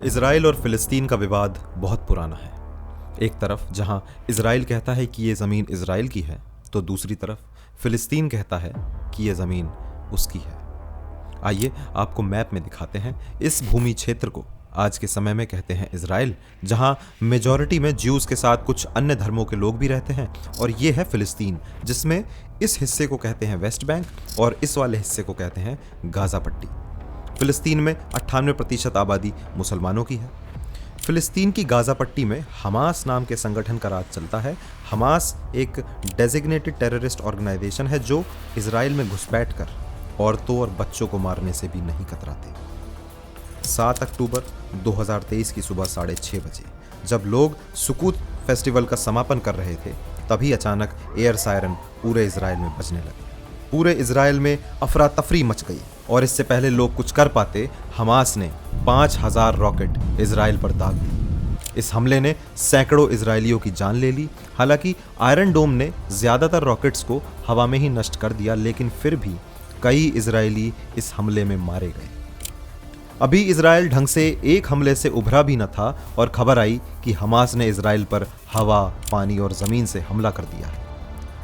Israel और फिलिस्तीन का विवाद बहुत पुराना है। एक तरफ जहां इजराइल कहता है कि ये ज़मीन इजराइल की है, तो दूसरी तरफ फिलिस्तीन कहता है कि ये ज़मीन उसकी है। आइए आपको मैप में दिखाते हैं। इस भूमि क्षेत्र को आज के समय में कहते हैं इजराइल, जहां मेजॉरिटी में ज्यूज़ के साथ कुछ अन्य धर्मों के लोग भी रहते हैं। और ये है फिलिस्तीन, जिसमें इस हिस्से को कहते हैं वेस्ट बैंक और इस वाले हिस्से को कहते हैं गाज़ा पट्टी। फिलिस्तीन में 98% आबादी मुसलमानों की है। फिलिस्तीन की गाज़ा पट्टी में हमास नाम के संगठन का राज चलता है। हमास एक डेजिग्नेटेड टेररिस्ट ऑर्गेनाइजेशन है जो इजराइल में घुसपैठ कर औरतों और बच्चों को मारने से भी नहीं कतराते। 7 अक्टूबर 2023 की सुबह 6:30 बजे जब लोग सुकूत फेस्टिवल का समापन कर रहे थे, तभी अचानक एयर सायरन पूरे इजराइल में बजने लगे। पूरे इजराइल में अफरा तफरी मच गई और इससे पहले लोग कुछ कर पाते, हमास ने 5000 रॉकेट इजराइल पर दाग दी। इस हमले ने सैकड़ों इजरायलियों की जान ले ली। हालांकि आयरन डोम ने ज्यादातर रॉकेट्स को हवा में ही नष्ट कर दिया, लेकिन फिर भी कई इजरायली इस हमले में मारे गए। अभी इजराइल ढंग से एक हमले से उभरा भी न था और खबर आई कि हमास ने इजराइल पर हवा, पानी और जमीन से हमला कर दिया है।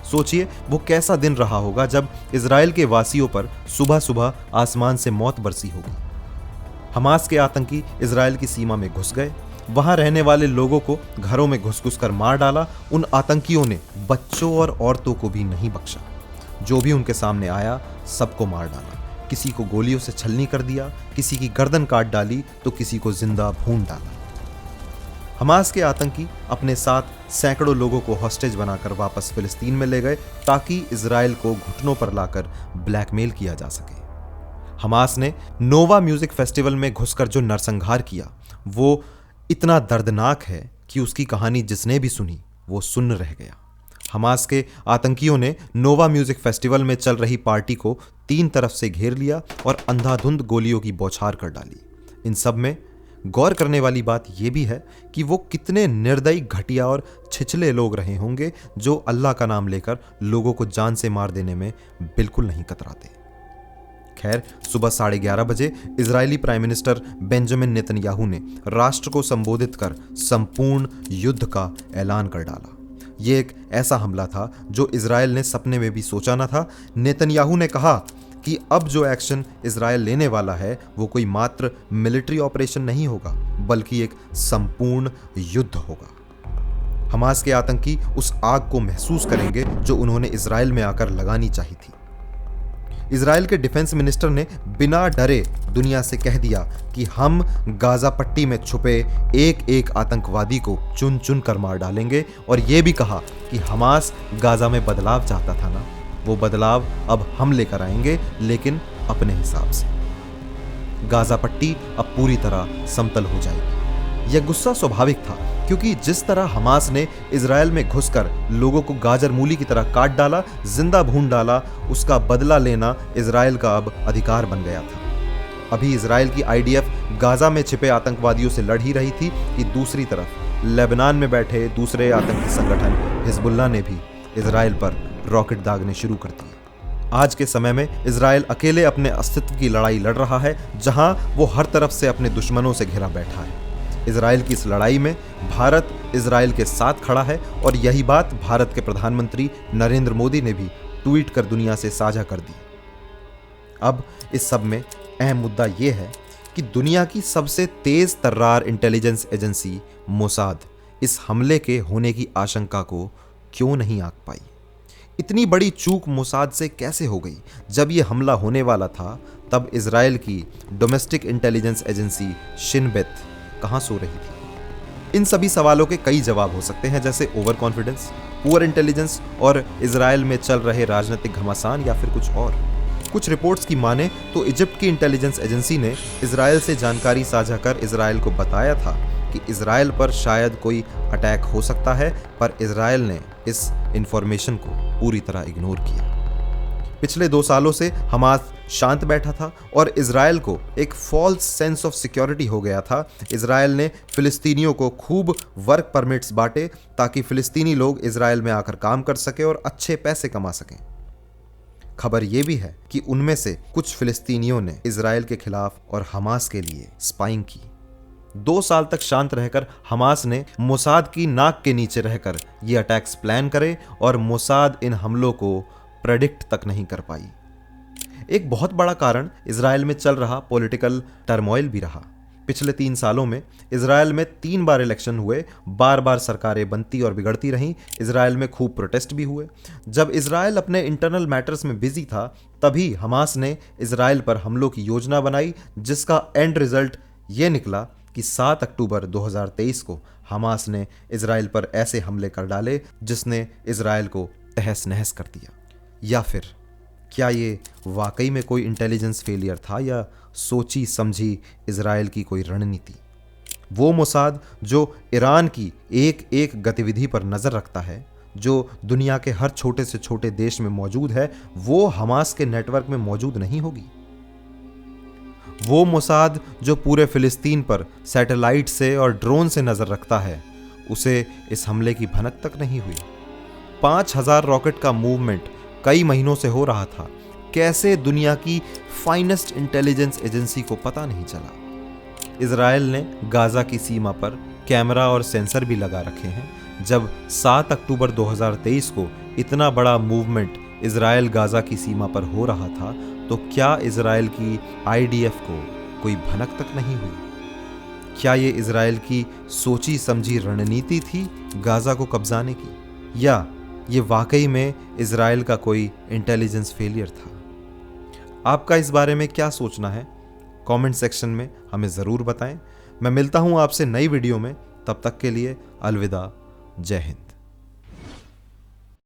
सोचिए वो कैसा दिन रहा होगा जब इजराइल के वासियों पर सुबह सुबह आसमान से मौत बरसी होगी। हमास के आतंकी इजराइल की सीमा में घुस गए, वहां रहने वाले लोगों को घरों में घुस घुस कर मार डाला। उन आतंकियों ने बच्चों और औरतों को भी नहीं बख्शा। जो भी उनके सामने आया सबको मार डाला। किसी को गोलियों से छलनी कर दिया, किसी की गर्दन काट डाली तो किसी को जिंदा भून डाला। हमास के आतंकी अपने साथ सैकड़ों लोगों को हॉस्टेज बनाकर वापस फिलिस्तीन में ले गए ताकि इजराइल को घुटनों पर लाकर ब्लैकमेल किया जा सके। हमास ने नोवा म्यूजिक फेस्टिवल में घुसकर जो नरसंहार किया वो इतना दर्दनाक है कि उसकी कहानी जिसने भी सुनी वो सुन्न रह गया। हमास के आतंकियों ने नोवा म्यूजिक फेस्टिवल में चल रही पार्टी को 3 तरफ से घेर लिया और अंधाधुंध गोलियों की बौछार कर डाली। इन सब में गौर करने वाली बात यह भी है कि वो कितने निर्दयी, घटिया और छिछले लोग रहे होंगे जो अल्लाह का नाम लेकर लोगों को जान से मार देने में बिल्कुल नहीं कतराते। खैर, सुबह 11:30 बजे Israeli prime minister Benjamin Netanyahu ने राष्ट्र को संबोधित कर संपूर्ण युद्ध का ऐलान कर डाला। यह एक ऐसा हमला था जो इजराइल ने सपने में भी सोचा न था। नेतन्याहू ने कहा कि अब जो एक्शन इजराइल लेने वाला है वो कोई मात्र मिलिट्री ऑपरेशन नहीं होगा, बल्कि एक संपूर्ण युद्ध होगा। हमास के आतंकी उस आग को महसूस करेंगे जो उन्होंने इजराइल में आकर लगानी चाहिए थी। इजराइल के डिफेंस मिनिस्टर ने बिना डरे दुनिया से कह दिया कि हम गाजा पट्टी में छुपे एक एक आतंकवादी को चुन चुन कर मार डालेंगे, और यह भी कहा कि हमास गाजा में बदलाव चाहता था ना, वो बदलाव अब हम लेकर आएंगे, लेकिन अपने हिसाब से। गाजा पट्टी अब पूरी तरह समतल हो जाएगी। यह गुस्सा स्वाभाविक था, क्योंकि जिस तरह हमास ने इजराइल में घुसकर लोगों को गाजर मूली की तरह काट डाला, जिंदा भून डाला, उसका बदला लेना इजराइल का अब अधिकार बन गया था। अभी इजराइल की आईडीएफ गाजा में छिपे आतंकवादियों से लड़ ही रही थी कि दूसरी तरफ लेबनान में बैठे दूसरे आतंकी संगठन हिजबुल्लाह ने भी इजराइल पर रॉकेट दागने शुरू कर दिए। आज के समय में इजराइल अकेले अपने अस्तित्व की लड़ाई लड़ रहा है, जहां वो हर तरफ से अपने दुश्मनों से घिरा बैठा है। इजराइल की इस लड़ाई में भारत इजराइल के साथ खड़ा है, और यही बात भारत के प्रधानमंत्री नरेंद्र मोदी ने भी ट्वीट कर दुनिया से साझा कर दी। अब इस सब में अहम मुद्दा यह है कि दुनिया की सबसे तेज तर्रार इंटेलिजेंस एजेंसी मोसाद इस हमले के होने की आशंका को क्यों नहीं आंक पाई। इतनी बड़ी चूक मोसाद से कैसे हो गई? जब यह हमला होने वाला था तब इजराइल की डोमेस्टिक इंटेलिजेंस एजेंसी शिन बेत कहां सो रही थी? इन सभी सवालों के कई जवाब हो सकते हैं, जैसे ओवर कॉन्फिडेंस, पुअर इंटेलिजेंस, और इजराइल में चल रहे राजनीतिक घमासान, या फिर कुछ और। कुछ रिपोर्ट्स की माने तो इजिप्ट की इंटेलिजेंस एजेंसी ने इजराइल से जानकारी साझा कर इजराइल को बताया था कि इजराइल पर शायद कोई अटैक हो सकता है, पर इजराइल ने इस इंफॉर्मेशन को पूरी तरह इग्नोर किया। पिछले 2 सालों से हमास शांत बैठा था और इजराइल को एक फॉल्स सेंस ऑफ सिक्योरिटी हो गया था। इजराइल ने फिलिस्तीनियों को खूब वर्क परमिट्स बांटे ताकि फिलिस्तीनी लोग इजराइल में आकर काम कर सके और अच्छे पैसे कमा सकें। खबर यह भी है कि उनमें से कुछ फिलिस्तीनियों ने इजराइल के खिलाफ और हमास के लिए स्पाइंग की। 2 साल तक शांत रहकर हमास ने मोसाद की नाक के नीचे रहकर ये अटैक्स प्लान करे और मोसाद इन हमलों को प्रेडिक्ट तक नहीं कर पाई। एक बहुत बड़ा कारण इजराइल में चल रहा पॉलिटिकल टर्मोइल भी रहा। पिछले 3 सालों में इजराइल में 3 बार इलेक्शन हुए, बार बार सरकारें बनती और बिगड़ती रहीं, इजराइल में खूब प्रोटेस्ट भी हुए। जब इजराइल अपने इंटरनल मैटर्स में बिजी था तभी हमास ने इजराइल पर हमलों की योजना बनाई, जिसका एंड रिजल्ट ये निकला कि 7 अक्टूबर 2023 को हमास ने इजराइल पर ऐसे हमले कर डाले जिसने इजराइल को तहस नहस कर दिया। या फिर क्या ये वाकई में कोई इंटेलिजेंस फेलियर था या सोची समझी इजराइल की कोई रणनीति? वो मोसाद जो ईरान की एक एक गतिविधि पर नजर रखता है, जो दुनिया के हर छोटे से छोटे देश में मौजूद है, वो हमास के नेटवर्क में मौजूद नहीं होगी। वो मोसाद जो पूरे फिलिस्तीन पर सैटेलाइट से और ड्रोन से नजर रखता है, उसे इस हमले की भनक तक नहीं हुई। 5000 रॉकेट का मूवमेंट कई महीनों से हो रहा था, कैसे दुनिया की फाइनेस्ट इंटेलिजेंस एजेंसी को पता नहीं चला? इजराइल ने गाजा की सीमा पर कैमरा और सेंसर भी लगा रखे हैं। जब 7 अक्टूबर 2023 को इतना बड़ा मूवमेंट इजराइल गाजा की सीमा पर हो रहा था, तो क्या इजराइल की आईडीएफ को कोई भनक तक नहीं हुई? क्या ये इजराइल की सोची समझी रणनीति थी गाजा को कब्जाने की, या ये वाकई में इजराइल का कोई इंटेलिजेंस फेलियर था? आपका इस बारे में क्या सोचना है? कमेंट सेक्शन में हमें ज़रूर बताएं। मैं मिलता हूं आपसे नई वीडियो में, तब तक के लिए अलविदा, जय हिंद।